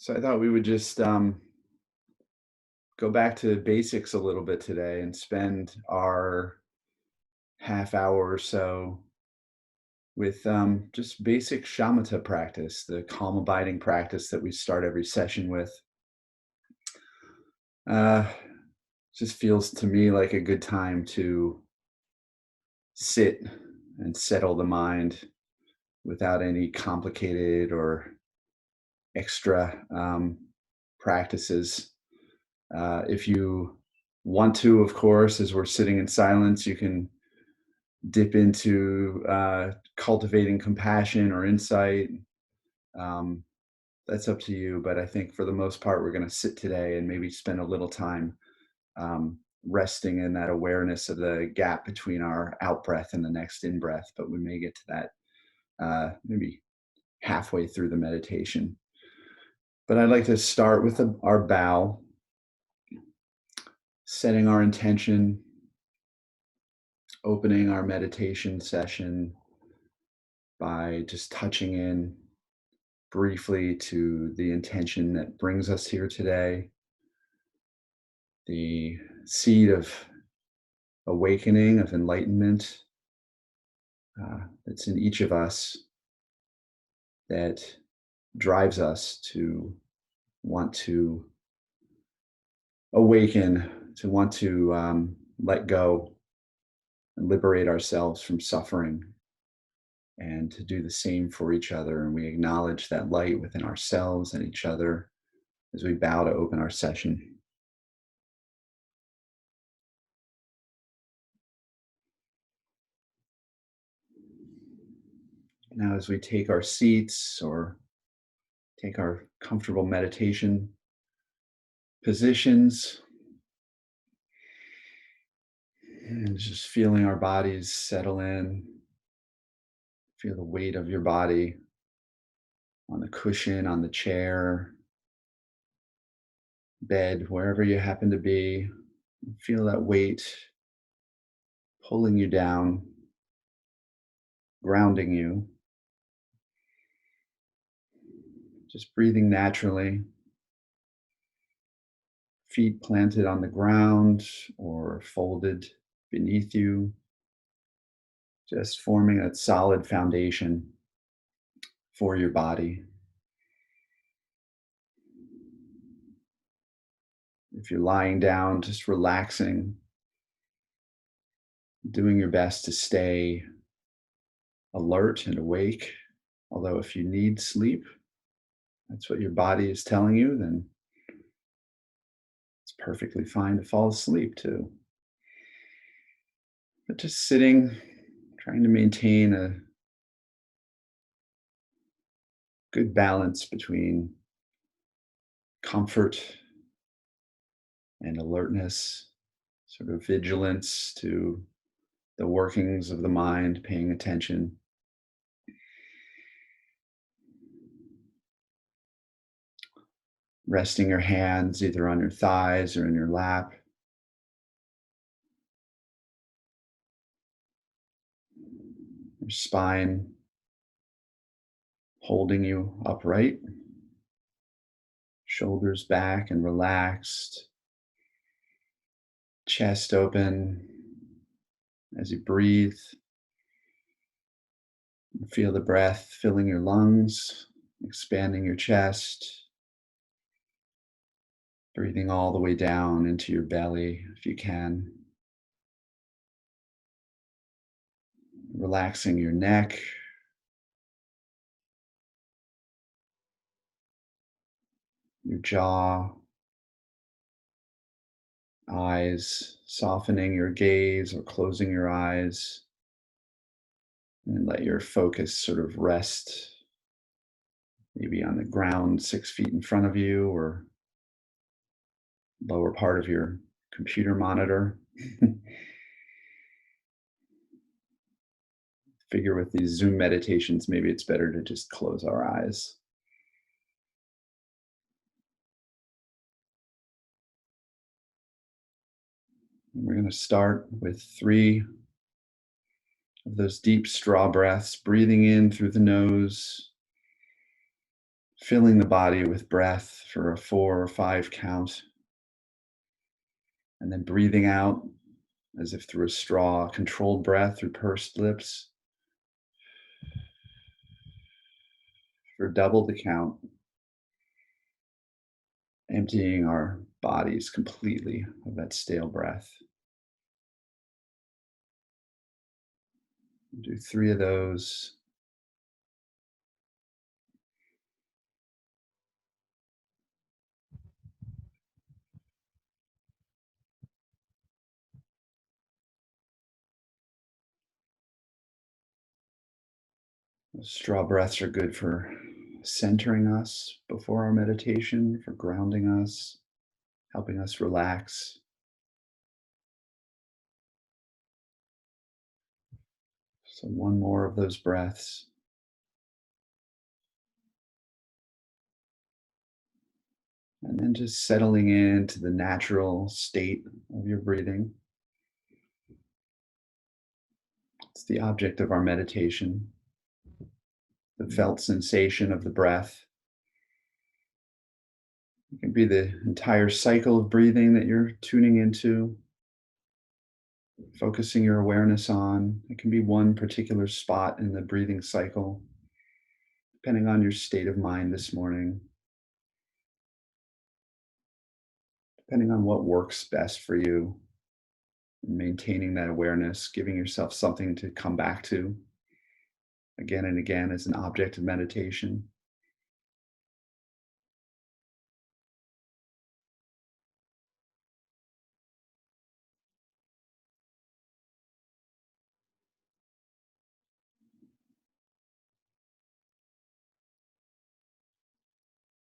So I thought we would just go back to basics a little bit today and spend our half hour or so with just basic shamatha practice, the calm abiding practice that we start every session with. Uh, just feels to me like a good time to sit and settle the mind without any complicated or extra practices. If you want to, of course, as we're sitting in silence, you can dip into cultivating compassion or insight. Um, that's up to you. But I think for the most part, we're going to sit today and maybe spend a little time resting in that awareness of the gap between our out breath and the next in breath. But we may get to that maybe halfway through the meditation. But I'd like to start with our bow, setting our intention, opening our meditation session by just touching in briefly to the intention that brings us here today, the seed of awakening, of enlightenment that's in each of us that drives us to want to awaken, to want to let go and liberate ourselves from suffering, and to do the same for each other. And we acknowledge that light within ourselves and each other as we bow to open our session. Now, as we take our seats or take our comfortable meditation positions, and just feeling our bodies settle in, feel the weight of your body on the cushion, on the chair, bed, wherever you happen to be. Feel that weight pulling you down, grounding you. Just breathing naturally, feet planted on the ground or folded beneath you, just forming a solid foundation for your body. If you're lying down, just relaxing, doing your best to stay alert and awake. Although, if you need sleep, that's what your body is telling you, then it's perfectly fine to fall asleep too. But just sitting, trying to maintain a good balance between comfort and alertness, sort of vigilance to the workings of the mind, paying attention. Resting your hands either on your thighs or in your lap. Your spine holding you upright. Shoulders back and relaxed. Chest open as you breathe. Feel the breath filling your lungs, expanding your chest. Breathing all the way down into your belly if you can. Relaxing your neck, your jaw, eyes, softening your gaze or closing your eyes. And let your focus sort of rest maybe on the ground 6 feet in front of you or lower part of your computer monitor. Figure with these Zoom meditations, maybe it's better to just close our eyes. And we're going to start with 3 of those deep straw breaths, breathing in through the nose, filling the body with breath for a 4 or 5 count, and then breathing out as if through a straw, controlled breath through pursed lips for double the count, emptying our bodies completely of that stale breath. Do 3 of those. Straw breaths are good for centering us before our meditation, for grounding us, helping us relax. So, one more of those breaths, and then just settling into the natural state of your breathing. It's the object of our meditation, the felt sensation of the breath. It can be the entire cycle of breathing that you're tuning into, focusing your awareness on. It can be one particular spot in the breathing cycle, depending on your state of mind this morning, depending on what works best for you, and maintaining that awareness, giving yourself something to come back to again and again as an object of meditation.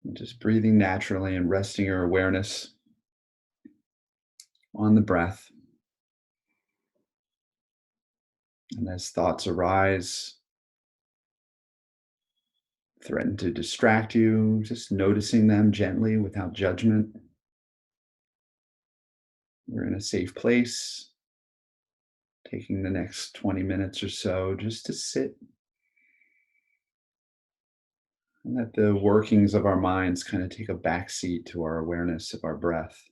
And just breathing naturally and resting your awareness on the breath. And as thoughts arise, threaten to distract you, just noticing them gently without judgment. We're in a safe place, taking the next 20 minutes or so just to sit and let the workings of our minds kind of take a backseat to our awareness of our breath.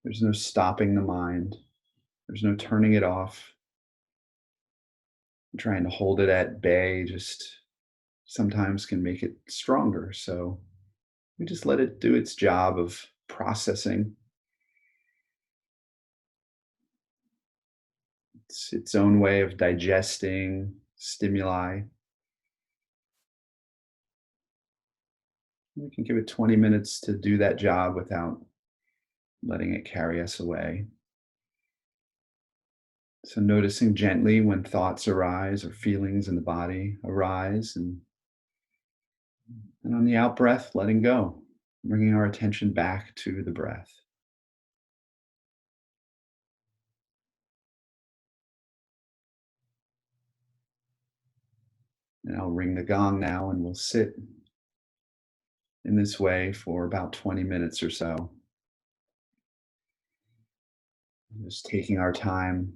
There's no stopping the mind, there's no turning it off, trying to hold it at bay just sometimes can make it stronger. So we just let it do its job of processing its own way of digesting stimuli. We can give it 20 minutes to do that job without letting it carry us away. So, noticing gently when thoughts arise or feelings in the body arise, and on the out breath, letting go, bringing our attention back to the breath. And I'll ring the gong now, and we'll sit in this way for about 20 minutes or so. Just taking our time,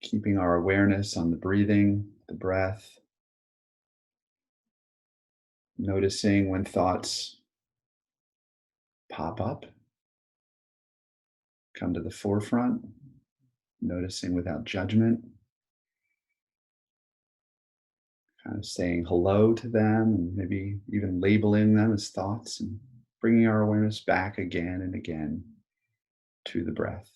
keeping our awareness on the breathing, the breath, noticing when thoughts pop up, come to the forefront, noticing without judgment, kind of saying hello to them, and maybe even labeling them as thoughts, and bringing our awareness back again and again to the breath.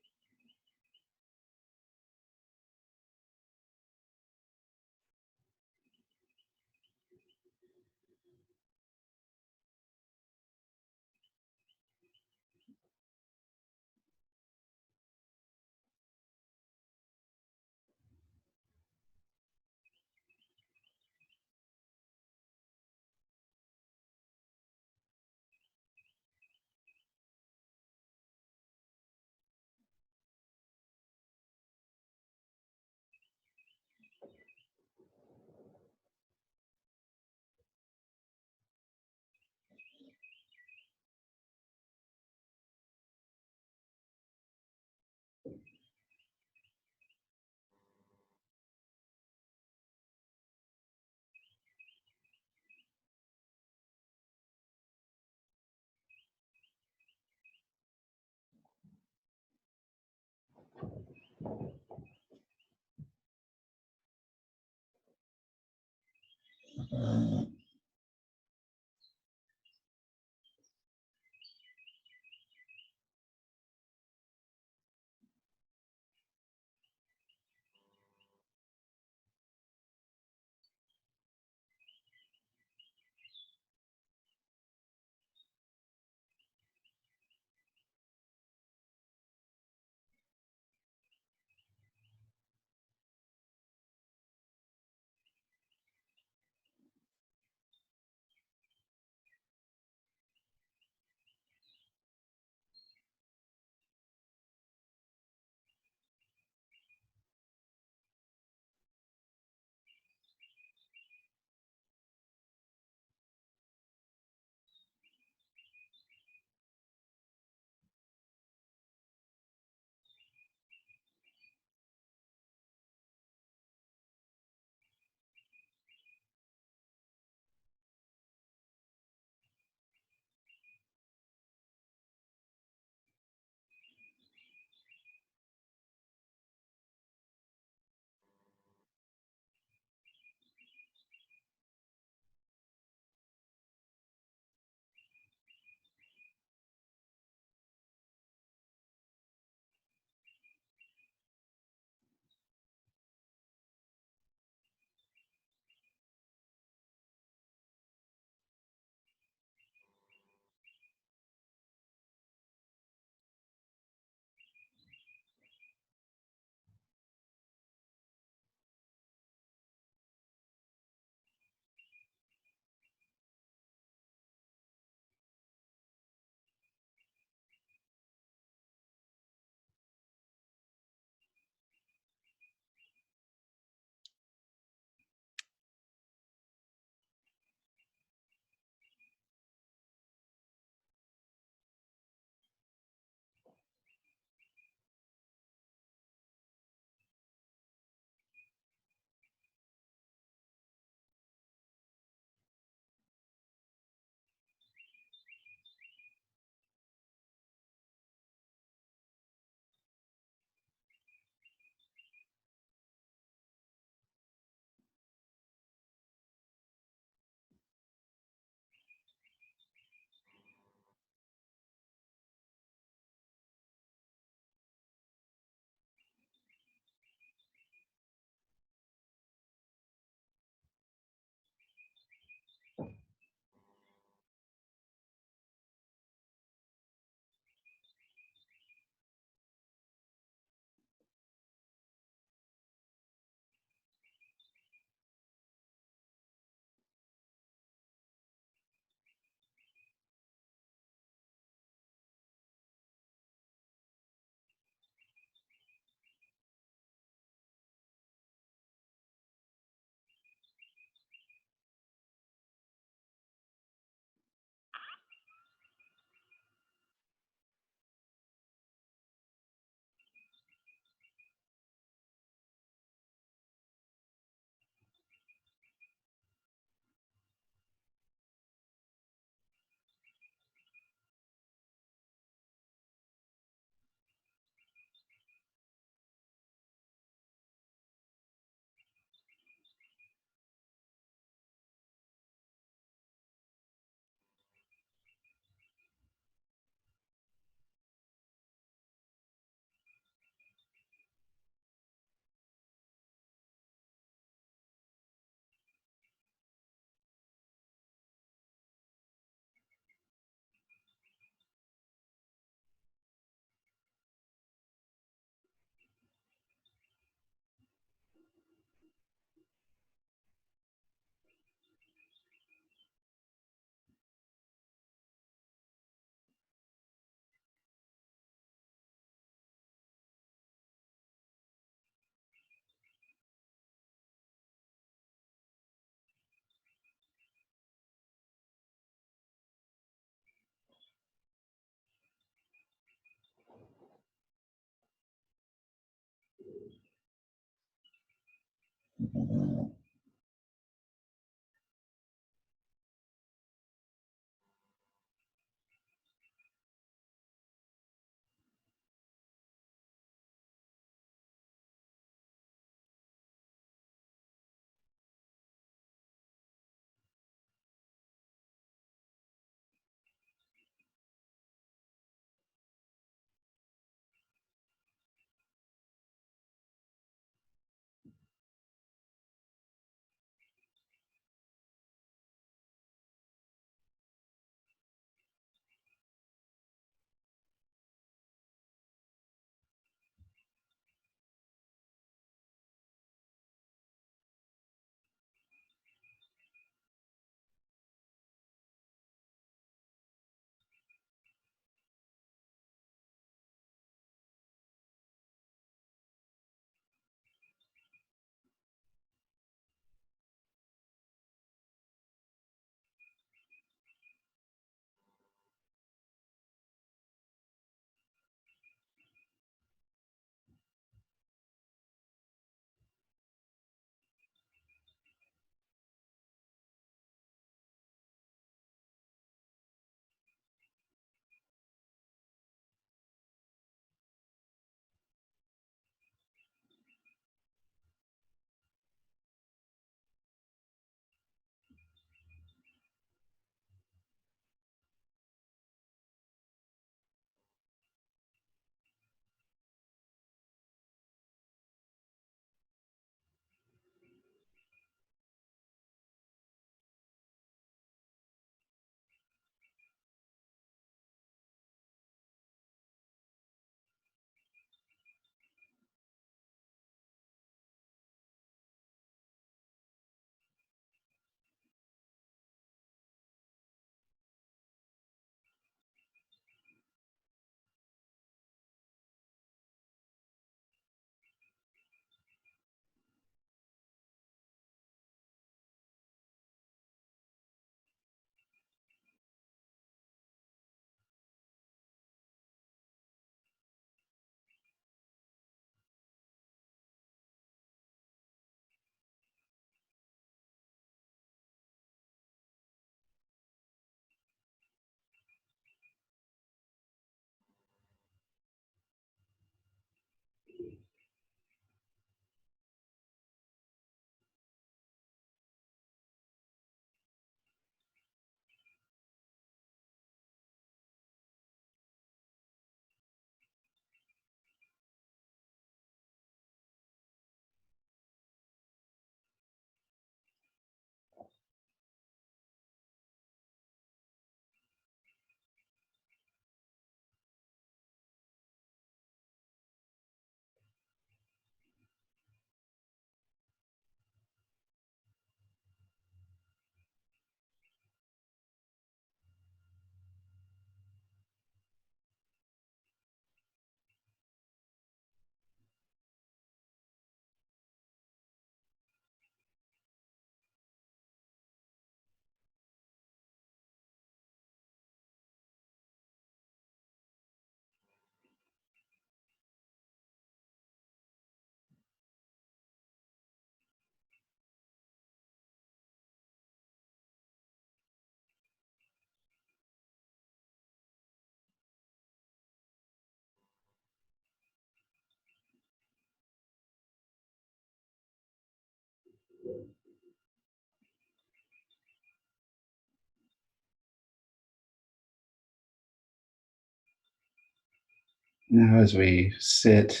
Now, as we sit,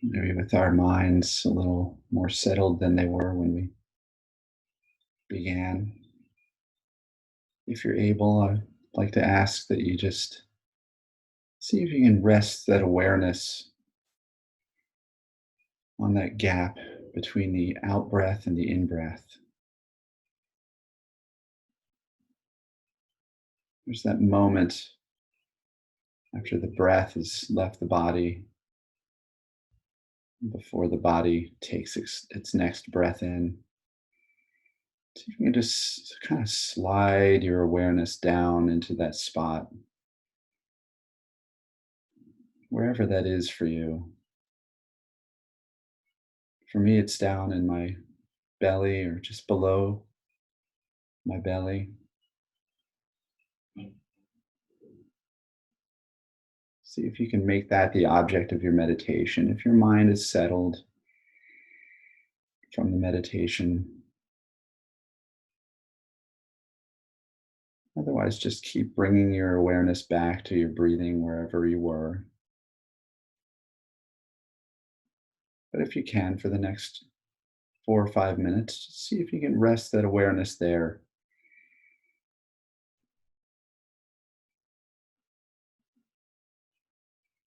maybe with our minds a little more settled than they were when we began, if you're able, I'd like to ask that you just see if you can rest that awareness on that gap between the out breath and the in breath. There's that moment after the breath has left the body, before the body takes its next breath in. So you can just kind of slide your awareness down into that spot, wherever that is for you. For me, it's down in my belly or just below my belly. See if you can make that the object of your meditation. If your mind is settled from the meditation, otherwise, just keep bringing your awareness back to your breathing wherever you were. But if you can, for the next 4 or 5 minutes, just see if you can rest that awareness there.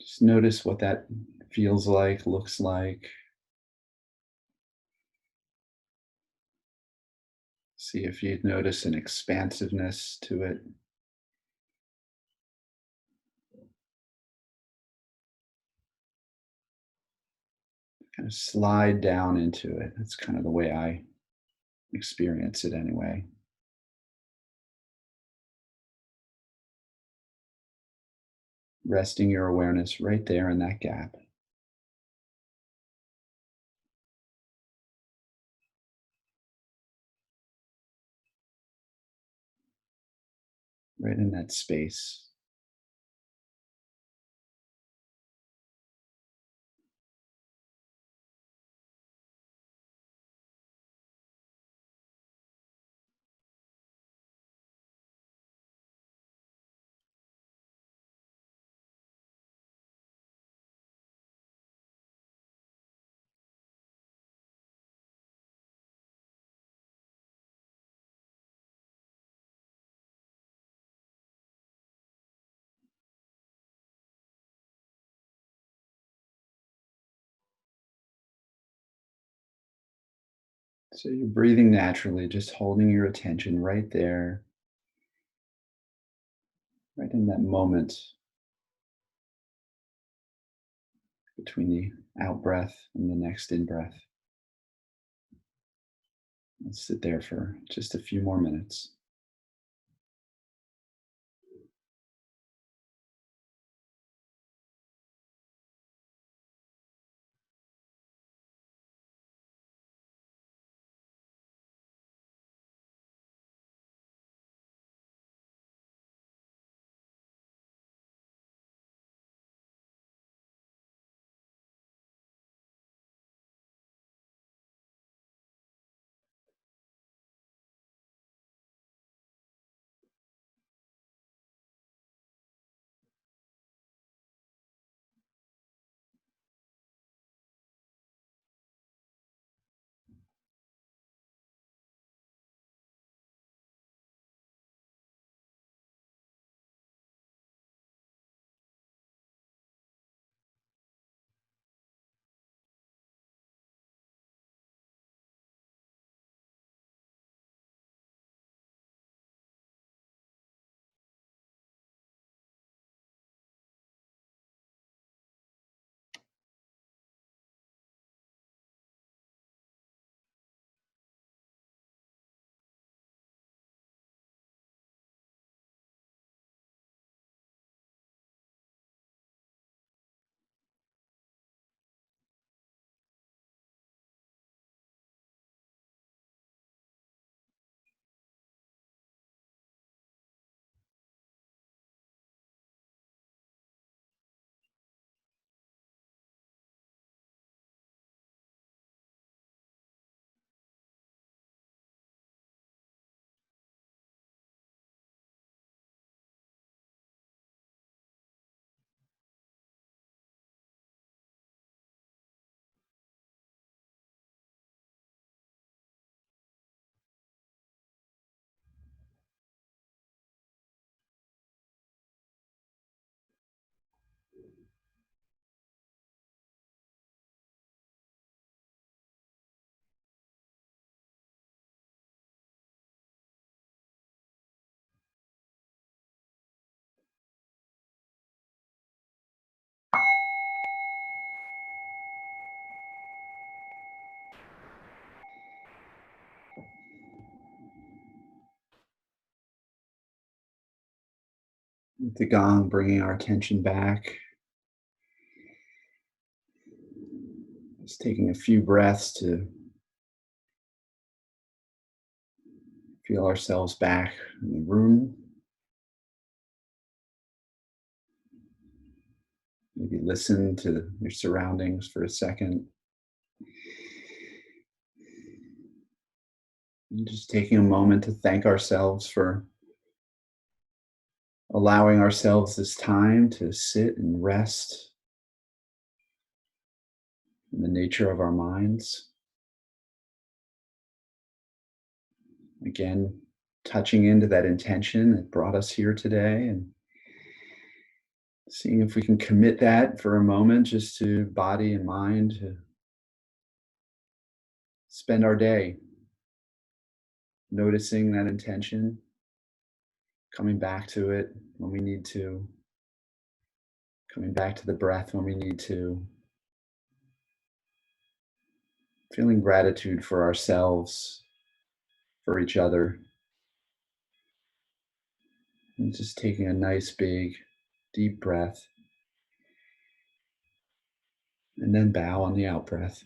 Just notice what that feels like, looks like. See if you notice an expansiveness to it. Kind of slide down into it. That's kind of the way I experience it anyway. Resting your awareness right there in that gap, right in that space. So you're breathing naturally, just holding your attention right there, right in that moment between the out breath and the next in breath. Let's sit there for just a few more minutes. With the gong bringing our attention back, Just taking a few breaths to feel ourselves back in the room. Maybe listen to your surroundings for a second. And just taking a moment to thank ourselves for allowing ourselves this time to sit and rest in the nature of our minds. Again, touching into that intention that brought us here today and seeing if we can commit that for a moment just to body and mind to spend our day noticing that intention, coming back to it when we need to, coming back to the breath when we need to, feeling gratitude for ourselves, for each other, and just taking a nice big deep breath and then bow on the out breath.